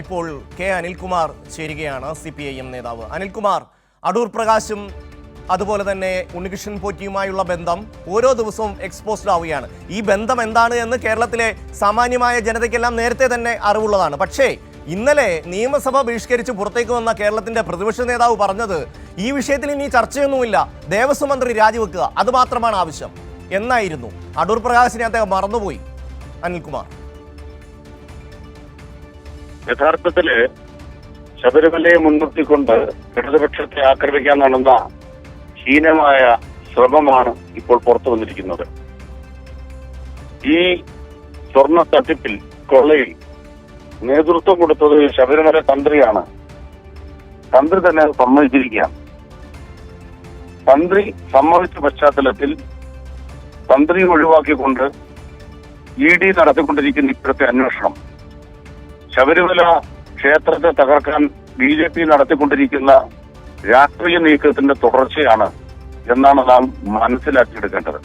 ഇപ്പോൾ കെ അനിൽകുമാർ ചേരുകയാണ്, CPIM നേതാവ്. അനിൽകുമാർ, അടൂർ പ്രകാശും അതുപോലെ തന്നെ ഉണ്ണികൃഷ്ണൻ പോറ്റിയുമായുള്ള ബന്ധം ഓരോ ദിവസവും എക്സ്പോസ്ഡ് ആവുകയാണ്. ഈ ബന്ധം എന്താണ് എന്ന് കേരളത്തിലെ സാമാന്യമായ ജനതയ്ക്കെല്ലാം നേരത്തെ തന്നെ അറിവുള്ളതാണ്. പക്ഷേ ഇന്നലെ നിയമസഭ ബഹിഷ്കരിച്ച് പുറത്തേക്ക് വന്ന കേരളത്തിന്റെ പ്രതിപക്ഷ നേതാവ് പറഞ്ഞത് ഈ വിഷയത്തിൽ ഇനി ചർച്ചയൊന്നുമില്ല, ദേവസ്വം മന്ത്രി രാജിവെക്കുക, അത് മാത്രമാണ് ആവശ്യം എന്നായിരുന്നു. അടൂർ പ്രകാശിനെ അദ്ദേഹം മറന്നുപോയി. അനിൽകുമാർ, യഥാർത്ഥത്തില് ശബരിമലയെ മുൻനിർത്തിക്കൊണ്ട് ഇടതുപക്ഷത്തെ ആക്രമിക്കാൻ നടന്ന ഹീനമായ ശ്രമമാണ് ഇപ്പോൾ പുറത്തു വന്നിരിക്കുന്നത്. ഈ സ്വർണ്ണ തട്ടിപ്പിൽ, കൊള്ളയിൽ നേതൃത്വം കൊടുത്തത് ശബരിമല തന്ത്രിയാണ്. തന്ത്രി തന്നെ സമ്മതിച്ചിരിക്കുകയാണ്. തന്ത്രി സമ്മതിച്ച പശ്ചാത്തലത്തിൽ തന്ത്രി ഒഴിവാക്കിക്കൊണ്ട് ED നടത്തിക്കൊണ്ടിരിക്കുന്ന ഇപ്പോഴത്തെ അന്വേഷണം ശബരിമല ക്ഷേത്രത്തെ തകർക്കാൻ BJP നടത്തിക്കൊണ്ടിരിക്കുന്ന രാഷ്ട്രീയ നീക്കത്തിന്റെ തുടർച്ചയാണ് എന്നാണ് നാം മനസ്സിലാക്കിയെടുക്കേണ്ടത്.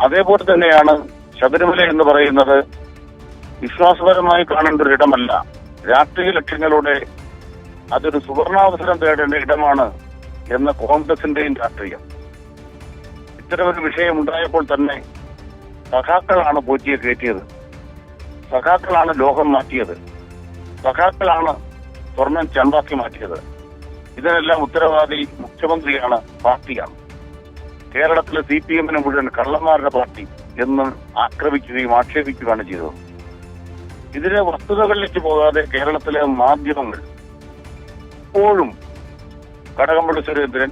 അതേപോലെ തന്നെയാണ് ശബരിമല എന്ന് പറയുന്നത് വിശ്വാസപരമായി കാണേണ്ട ഒരു ഇടമല്ല, രാഷ്ട്രീയ ലക്ഷ്യങ്ങളുടെ അതൊരു സുവർണാവസരം തേടേണ്ട ഇടമാണ് എന്ന കോൺഗ്രസിന്റെയും രാഷ്ട്രീയം. ഇത്തരമൊരു വിഷയം ഉണ്ടായപ്പോൾ തന്നെ സഖാക്കളാണ് പോറ്റിയെ കയറ്റിയത്, സഖാക്കളാണ് ലോകം മാറ്റിയത്, സഖാക്കളാണ് സ്വർണം ചണ്ടാക്കി മാറ്റിയത്. ഇതിനെല്ലാം ഉത്തരവാദി മുഖ്യമന്ത്രിയാണ്, പാർട്ടിയാണ്. കേരളത്തിലെ CPM-നെ മുഴുവൻ കള്ളന്മാരുടെ പാർട്ടി എന്ന് ആക്രമിക്കുകയും ആക്ഷേപിക്കുകയാണ് ചെയ്തത്. ഇതിലെ വസ്തുതകളിലേക്ക് പോകാതെ കേരളത്തിലെ മാധ്യമങ്ങൾ ഇപ്പോഴും കടകംപള്ളി സുരേന്ദ്രൻ,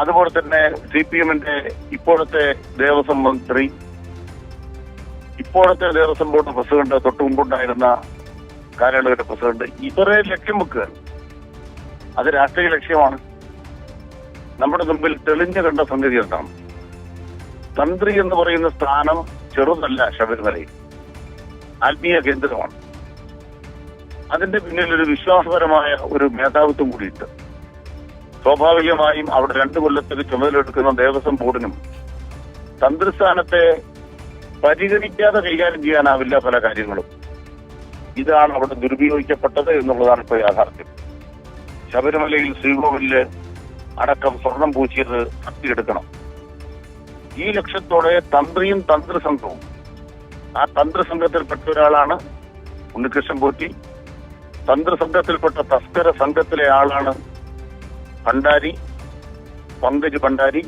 അതുപോലെ തന്നെ CPM-ന്റെ ഇപ്പോഴത്തെ ദേവസ്വം മന്ത്രി, ഇപ്പോഴത്തെ ദേവസ്വം ബോർഡ് പ്രസിഡന്റ്, തൊട്ടു മുമ്പുണ്ടായിരുന്ന കാലയളവിന്റെ പ്രസിഡന്റ്, ഇവരെ ലക്ഷ്യം വെക്കുകയാണ്. അത് രാഷ്ട്രീയ ലക്ഷ്യമാണ്. നമ്മുടെ മുമ്പിൽ തെളിഞ്ഞു കണ്ട സംഗതി എന്താണ്? തന്ത്രി എന്ന് പറയുന്ന സ്ഥാനം ചെറുതല്ല. ശബരിമലയിൽ ആത്മീയ കേന്ദ്രമാണ്. അതിന്റെ പിന്നിൽ ഒരു വിശ്വാസപരമായ ഒരു മേധാവിത്വം കൂടിയിട്ട് സ്വാഭാവികമായും അവിടെ 2 കൊല്ലത്തേക്ക് ചുമതലയെടുക്കുന്ന ദേവസ്വം ബോർഡിനും തന്ത്രിസ്ഥാനത്തെ പരിഗണിക്കാതെ കൈകാര്യം ചെയ്യാനാവില്ല പല കാര്യങ്ങളും. ഇതാണ് അവിടെ ദുരുപയോഗിക്കപ്പെട്ടത് എന്നുള്ളതാണ് ഇപ്പോൾ യാഥാർത്ഥ്യം. ശബരിമലയിൽ ശ്രീകോവിലില് അടക്കം സ്വർണം പൂശിയത് തട്ടിയെടുക്കണം. ഈ ലക്ഷ്യത്തോടെ തന്ത്രിയും തന്ത്രസംഘവും, ആ തന്ത്രസംഘത്തിൽപ്പെട്ട ഒരാളാണ് ഉണ്ണികൃഷ്ണൻ പോറ്റി, തന്ത്രസംഘത്തിൽപ്പെട്ട തസ്കര സംഘത്തിലെ ആളാണ് ഭണ്ഡാരി, പങ്കജ് ഭണ്ഡാരി,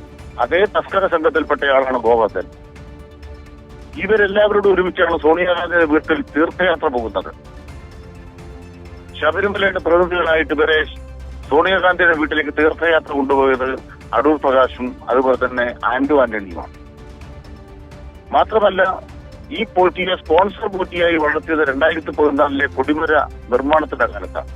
അതേ തസ്കര സംഘത്തിൽപ്പെട്ടയാളാണ് ഗോവർദ്ധൻ. ഇവരെല്ലാവരോടും ഒരുമിച്ചാണ് സോണിയാഗാന്ധിയുടെ വീട്ടിൽ തീർത്ഥയാത്ര പോകുന്നത്. ശബരിമലയുടെ പ്രതിനിധികളായിട്ട് ഇവരെ സോണിയാഗാന്ധിയുടെ വീട്ടിലേക്ക് തീർത്ഥയാത്ര കൊണ്ടുപോയത് അടൂർ പ്രകാശും അതുപോലെ തന്നെ ആന്റോ ആന്റണിയുമാണ്. മാത്രമല്ല, ഈ പോറ്റിയെ സ്പോൺസർ പോറ്റിയായി വളർത്തിയത് 2014 കൊടിമര നിർമ്മാണത്തിന്റെ കാലത്താണ്.